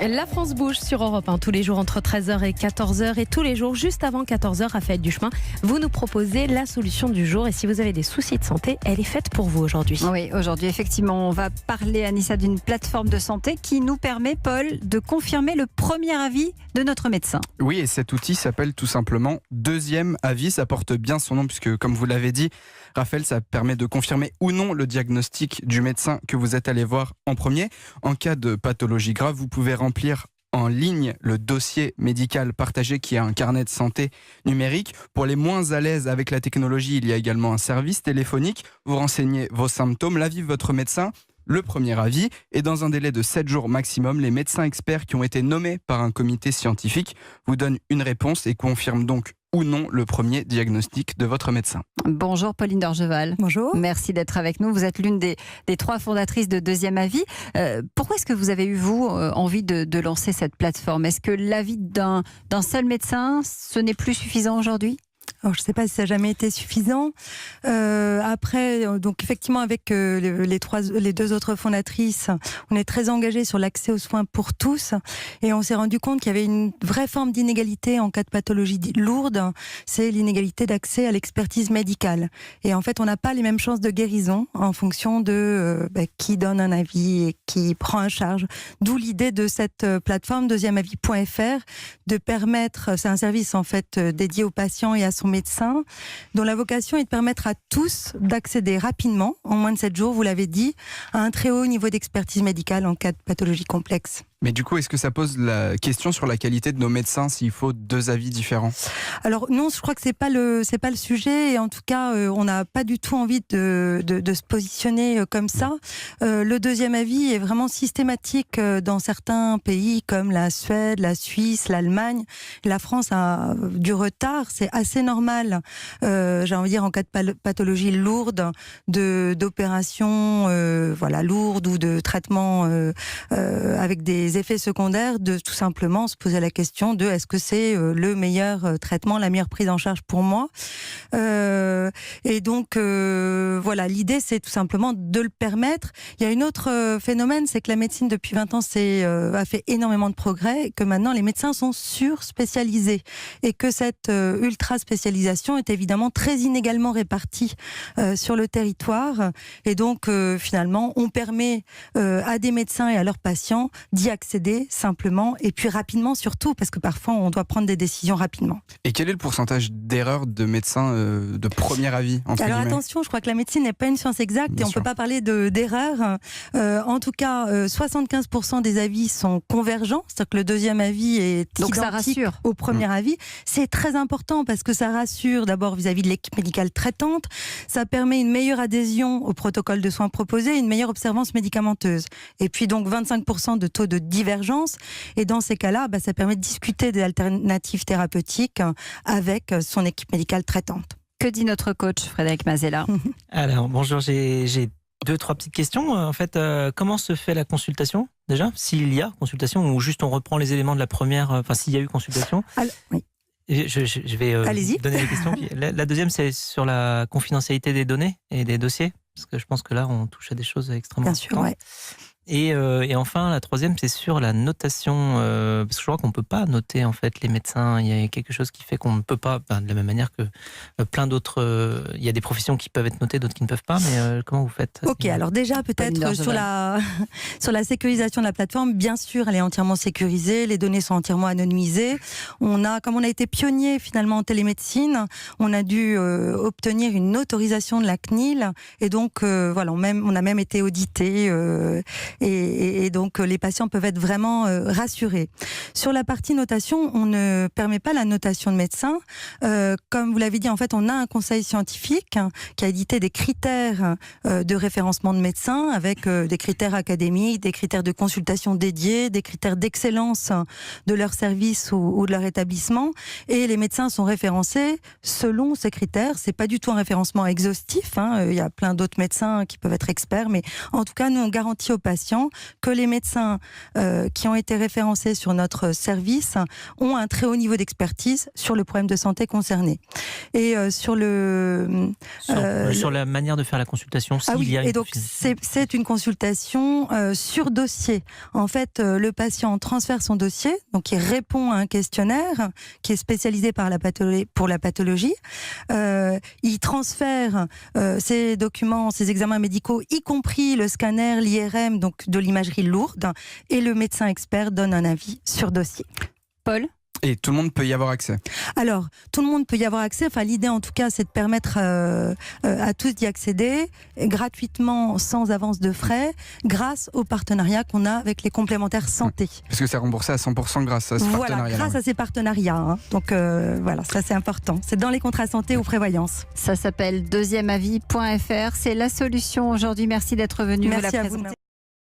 La France bouge sur Europe 1 tous les jours entre 13h et 14h et tous les jours juste avant 14h, Raphaël Duchemin, vous nous proposez la solution du jour et si vous avez des soucis de santé, elle est faite pour vous aujourd'hui. Oui, aujourd'hui effectivement, on va parler, Anissa, d'une plateforme de santé qui nous permet, Paul, de confirmer le premier avis de notre médecin. Oui, et cet outil s'appelle tout simplement Deuxième Avis. Ça porte bien son nom puisque, comme vous l'avez dit, Raphaël, ça permet de confirmer ou non le diagnostic du médecin que vous êtes allé voir en premier. En cas de pathologie grave, vous pouvez remplir en ligne le dossier médical partagé qui est un carnet de santé numérique. Pour les moins à l'aise avec la technologie, il y a également un service téléphonique. Vous renseignez vos symptômes, l'avis de votre médecin, le premier avis, et dans un délai de 7 jours maximum, les médecins experts qui ont été nommés par un comité scientifique vous donnent une réponse et confirment donc ou non le premier diagnostic de votre médecin. Bonjour Pauline d'Orgeval. Bonjour. Merci d'être avec nous. Vous êtes l'une des 3 fondatrices de Deuxième Avis. Pourquoi est-ce que vous avez eu, vous, envie de lancer cette plateforme ? Est-ce que l'avis d'un seul médecin, ce n'est plus suffisant aujourd'hui ? Alors, je ne sais pas si ça n'a jamais été suffisant. Après, donc effectivement, avec les 2 autres fondatrices, on est très engagés sur l'accès aux soins pour tous. Et on s'est rendu compte qu'il y avait une vraie forme d'inégalité en cas de pathologie lourde. C'est l'inégalité d'accès à l'expertise médicale. Et en fait, on n'a pas les mêmes chances de guérison en fonction de qui donne un avis et qui prend en charge. D'où l'idée de cette plateforme deuxièmeavis.fr de permettre, c'est un service en fait dédié aux patients et à son médecin, dont la vocation est de permettre à tous d'accéder rapidement, en moins de 7 jours, vous l'avez dit, à un très haut niveau d'expertise médicale en cas de pathologie complexe. Mais du coup, est-ce que ça pose la question sur la qualité de nos médecins s'il faut 2 avis différents ? Alors non, je crois que c'est pas le sujet. Et en tout cas, on n'a pas du tout envie de se positionner comme ça. Le deuxième avis est vraiment systématique dans certains pays comme la Suède, la Suisse, l'Allemagne. La France a du retard. C'est assez normal. J'ai envie de dire en cas de pathologie lourde, d'opérations lourdes ou de traitements avec des effets secondaires, de tout simplement se poser la question de est-ce que c'est le meilleur traitement, la meilleure prise en charge pour moi. Et donc l'idée c'est tout simplement de le permettre. Il y a une autre phénomène, c'est que la médecine depuis 20 ans a fait énormément de progrès et que maintenant les médecins sont surspécialisés et que cette ultra spécialisation est évidemment très inégalement répartie sur le territoire et donc finalement on permet à des médecins et à leurs patients d'y accéder simplement et puis rapidement surtout parce que parfois on doit prendre des décisions rapidement. Et quel est le pourcentage d'erreurs de médecins de premier avis entre Alors guillemets ? attention, je crois que la médecine n'est pas une science exacte. Bien et on ne peut pas parler d'erreurs. En tout cas, 75% des avis sont convergents, c'est-à-dire que le deuxième avis est donc identique au premier avis. C'est très important parce que ça rassure d'abord vis-à-vis de l'équipe médicale traitante, ça permet une meilleure adhésion au protocole de soins proposé, une meilleure observance médicamenteuse. Et puis donc 25% de taux de divergence. Et dans ces cas-là, ça permet de discuter des alternatives thérapeutiques avec son équipe médicale traitante. Que dit notre coach Frédéric Mazella ? Alors, bonjour, j'ai 2-3 petites questions. En fait, comment se fait la consultation, déjà ? S'il y a consultation, ou juste on reprend les éléments de la première, enfin, s'il y a eu consultation. Alors, oui. Je vais donner les questions. La deuxième, c'est sur la confidentialité des données et des dossiers, parce que je pense que là, on touche à des choses extrêmement importantes. Bien sûr, ouais. Et enfin, la troisième, c'est sur la notation, parce que je crois qu'on ne peut pas noter en fait les médecins. Il y a quelque chose qui fait qu'on ne peut pas, de la même manière que plein d'autres. Il y a des professions qui peuvent être notées, d'autres qui ne peuvent pas. Mais comment vous faites ? Ok, alors déjà peut-être sur la sécurisation de la plateforme, bien sûr, elle est entièrement sécurisée. Les données sont entièrement anonymisées. Comme on a été pionnier finalement en télémédecine, on a dû obtenir une autorisation de la CNIL, et donc on a même été audité. Et donc les patients peuvent être vraiment rassurés. Sur la partie notation, on ne permet pas la notation de médecin. Comme vous l'avez dit, en fait, on a un conseil scientifique qui a édité des critères de référencement de médecins avec des critères académiques, des critères de consultation dédiés, des critères d'excellence de leur service ou de leur établissement. Et les médecins sont référencés selon ces critères. C'est pas du tout un référencement exhaustif. Il y a plein d'autres médecins qui peuvent être experts, mais en tout cas, nous, on garantit aux patients patients que les médecins qui ont été référencés sur notre service ont un très haut niveau d'expertise sur le problème de santé concerné. Et sur la manière de faire la consultation, s'il y a une donc c'est une consultation sur dossier. En fait, le patient transfère son dossier, donc il répond à un questionnaire qui est spécialisé pour la pathologie. Il transfère ses documents, ses examens médicaux, y compris le scanner, l'IRM, donc de l'imagerie lourde, et le médecin expert donne un avis sur dossier. Paul ? Et tout le monde peut y avoir accès. Alors, tout le monde peut y avoir accès. Enfin, l'idée, en tout cas, c'est de permettre à tous d'y accéder gratuitement, sans avance de frais, grâce au partenariat qu'on a avec les complémentaires santé. Parce que c'est remboursé à 100% grâce à ce partenariat. Grâce à ces partenariats. Hein. Donc, voilà, ça c'est important. C'est dans les contrats santé ou prévoyance. Ça s'appelle deuxièmeavis.fr. C'est la solution aujourd'hui. Merci d'être venu. Merci à vous.